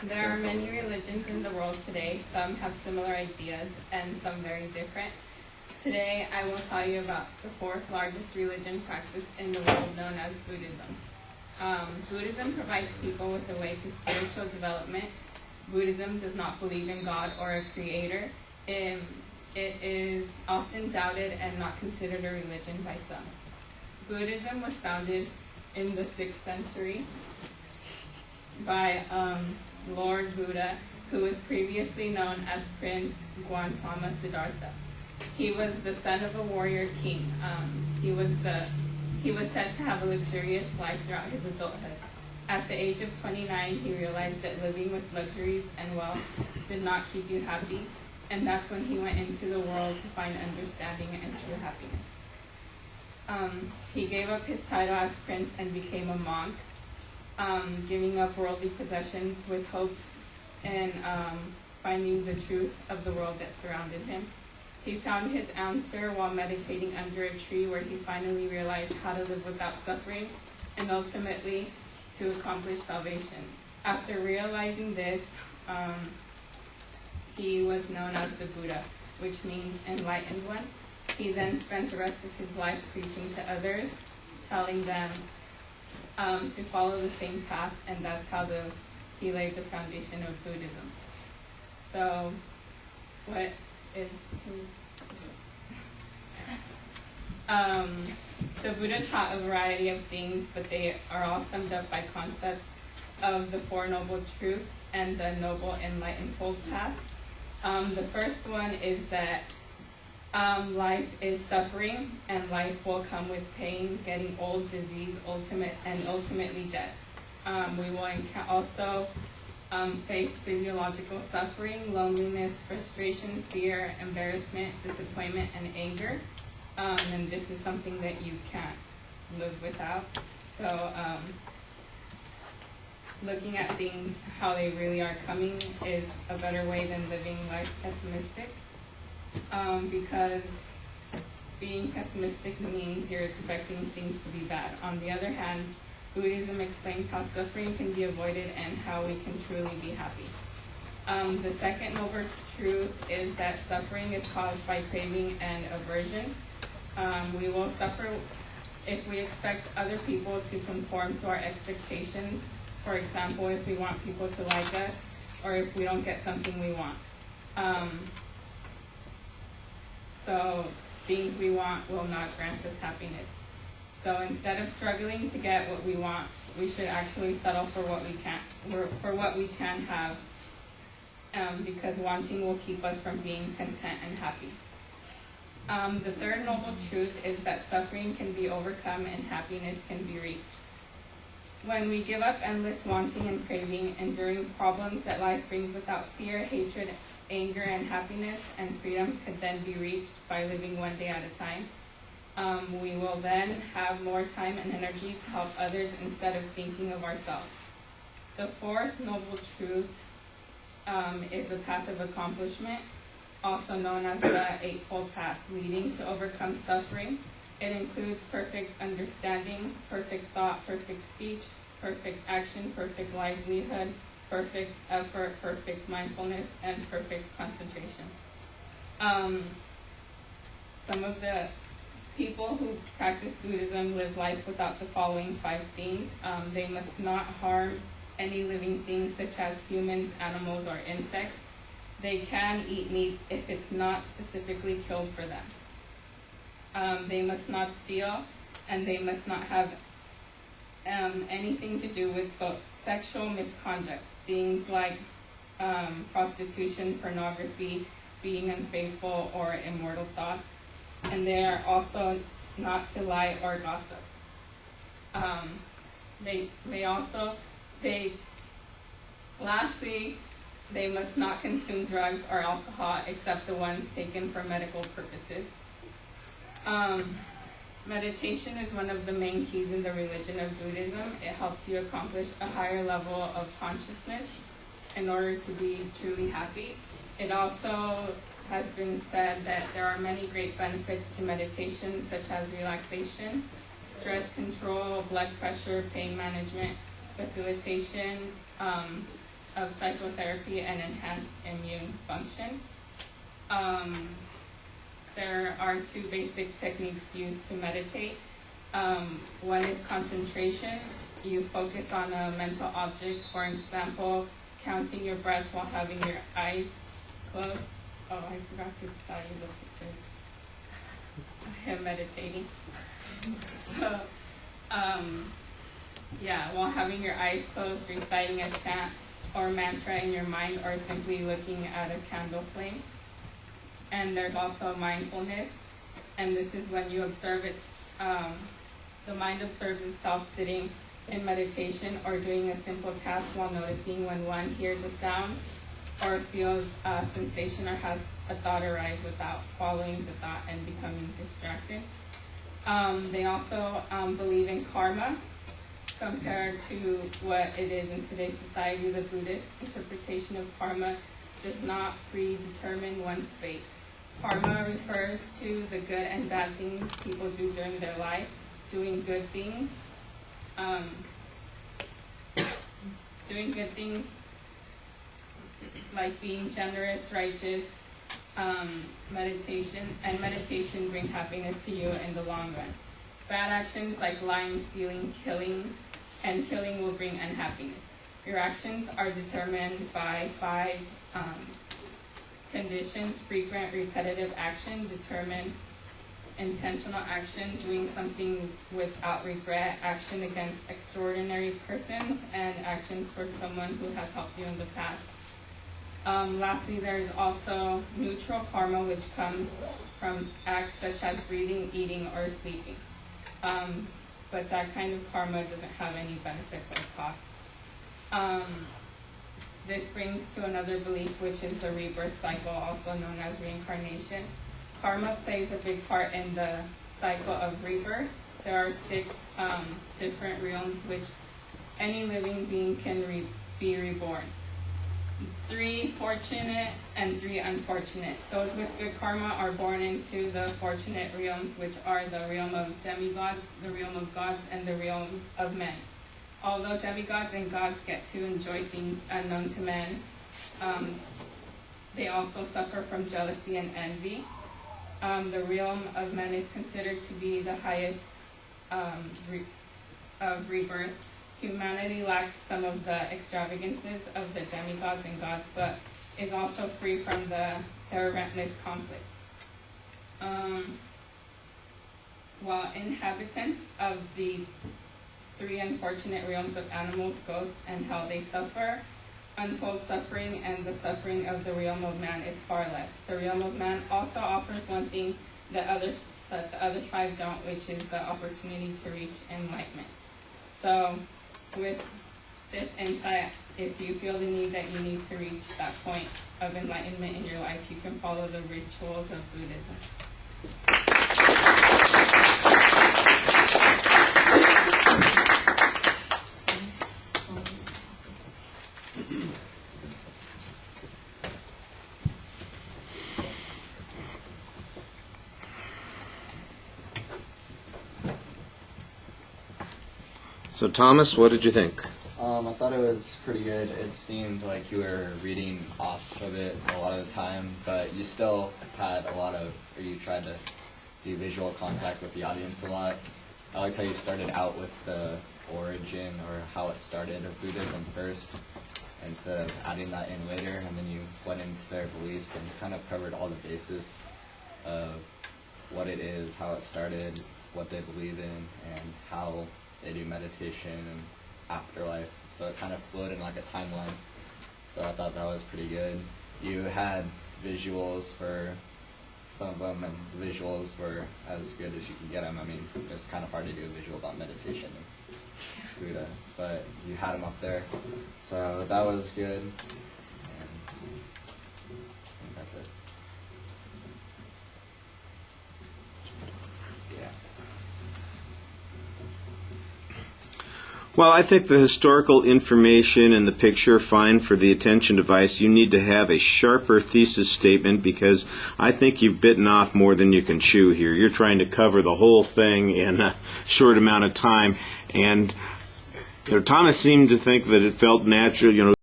There are many religions in the world today. Some have similar ideas and some very different. Today, I will tell you about the fourth largest religion practiced in the world, known as Buddhism. Buddhism provides people with a way to spiritual development. Buddhism does not believe in God or a creator. It is often doubted and not considered a religion by some. Buddhism was founded in the 6th century by Lord Buddha, who was previously known as Prince Gautama Siddhartha. He was the son of a warrior king. He was said to have a luxurious life throughout his adulthood. At the age of 29, he realized that living with luxuries and wealth did not keep you happy, and that's when he went into the world to find understanding and true happiness. He gave up his title as prince and became a monk, giving up worldly possessions with hopes and finding the truth of the world that surrounded him. He found his answer while meditating under a tree, where he finally realized how to live without suffering and ultimately to accomplish salvation. After realizing this, he was known as the Buddha, which means enlightened one. He then spent the rest of his life preaching to others, telling them to follow the same path, and that's how he laid the foundation of Buddhism. So, what is the Buddha taught a variety of things, but they are all summed up by concepts of the Four Noble Truths and the Noble Enlightened Path. The first one is that life is suffering, and life will come with pain, getting old, disease, ultimately death. We will also face physiological suffering, loneliness, frustration, fear, embarrassment, disappointment, and anger. And this is something that you can't live without. So looking at things how they really are coming is a better way than living life pessimistic. Because being pessimistic means you're expecting things to be bad. On the other hand, Buddhism explains how suffering can be avoided and how we can truly be happy. The second noble truth is that suffering is caused by craving and aversion. We will suffer if we expect other people to conform to our expectations. For example, if we want people to like us, or if we don't get something we want. So things we want will not grant us happiness. So instead of struggling to get what we want, we should actually settle for what we can have, because wanting will keep us from being content and happy. The third noble truth is that suffering can be overcome and happiness can be reached. When we give up endless wanting and craving, enduring problems that life brings without fear, hatred, anger, and happiness, and freedom could then be reached by living one day at a time. We will then have more time and energy to help others instead of thinking of ourselves. The fourth noble truth is the path of accomplishment, also known as the Eightfold Path, leading to overcome suffering. It includes perfect understanding, perfect thought, perfect speech, perfect action, perfect livelihood, perfect effort, perfect mindfulness, and perfect concentration. Some of the people who practice Buddhism live life without the following 5 things. They must not harm any living things such as humans, animals, or insects. They can eat meat if it's not specifically killed for them. They must not steal, and they must not have anything to do with sexual misconduct. Things like prostitution, pornography, being unfaithful, or immoral thoughts. And they are also not to lie or gossip. Lastly, they must not consume drugs or alcohol except the ones taken for medical purposes. Meditation is one of the main keys in the religion of Buddhism. It helps you accomplish a higher level of consciousness in order to be truly happy. It also has been said that there are many great benefits to meditation, such as relaxation, stress control, blood pressure, pain management, facilitation, of psychotherapy and enhanced immune function. There are two basic techniques used to meditate. One is concentration. You focus on a mental object, for example, counting your breath while having your eyes closed. Oh, I forgot to tell you the pictures of him meditating. So, while having your eyes closed, reciting a chant or mantra in your mind, or simply looking at a candle flame. And there's also mindfulness, and this is when you observe it. The mind observes itself sitting in meditation or doing a simple task while noticing when one hears a sound or feels a sensation or has a thought arise without following the thought and becoming distracted. They also believe in karma. Compared to what it is in today's society, the Buddhist interpretation of karma does not predetermine one's fate. Karma refers to the good and bad things people do during their life. Doing good things, like being generous, righteous, meditation bring happiness to you in the long run. Bad actions like lying, stealing, killing will bring unhappiness. Your actions are determined by 5 conditions: frequent, repetitive action, determined, intentional action, doing something without regret, action against extraordinary persons, and actions towards someone who has helped you in the past. Lastly, there is also neutral karma, which comes from acts such as breathing, eating, or sleeping. But that kind of karma doesn't have any benefits or costs. This brings to another belief, which is the rebirth cycle, also known as reincarnation. Karma plays a big part in the cycle of rebirth. There are 6 different realms which any living being can be reborn. 3 fortunate and 3 unfortunate. Those with good karma are born into the fortunate realms, which are the realm of demigods, the realm of gods, and the realm of men. Although demigods and gods get to enjoy things unknown to men, they also suffer from jealousy and envy. The realm of men is considered to be the highest of rebirth. Humanity lacks some of the extravagances of the demigods and gods, but is also free from their relentless conflict. While inhabitants of the 3 unfortunate realms of animals, ghosts, and hell, they suffer untold suffering, and the suffering of the realm of man is far less. The realm of man also offers one thing that the other 5 don't, which is the opportunity to reach enlightenment. So, with this insight, if you feel the need that you need to reach that point of enlightenment in your life, you can follow the rituals of Buddhism. So Thomas, what did you think? I thought it was pretty good. It seemed like you were reading off of it a lot of the time, but you still had you tried to do visual contact with the audience a lot. I liked how you started out with the origin or how it started of Buddhism first, instead of adding that in later, and then you went into their beliefs and kind of covered all the basis of what it is, how it started, what they believe in, and how they do meditation and afterlife. So it kind of flowed in like a timeline. So I thought that was pretty good. You had visuals for some of them, and the visuals were as good as you could get them. I mean, it's kind of hard to do a visual about meditation and Buddha, but you had them up there. So that was good. And I think that's it. Yeah. Well, I think the historical information and the picture are fine for the attention device. You need to have a sharper thesis statement, because I think you've bitten off more than you can chew here. You're trying to cover the whole thing in a short amount of time. And Thomas seemed to think that it felt natural,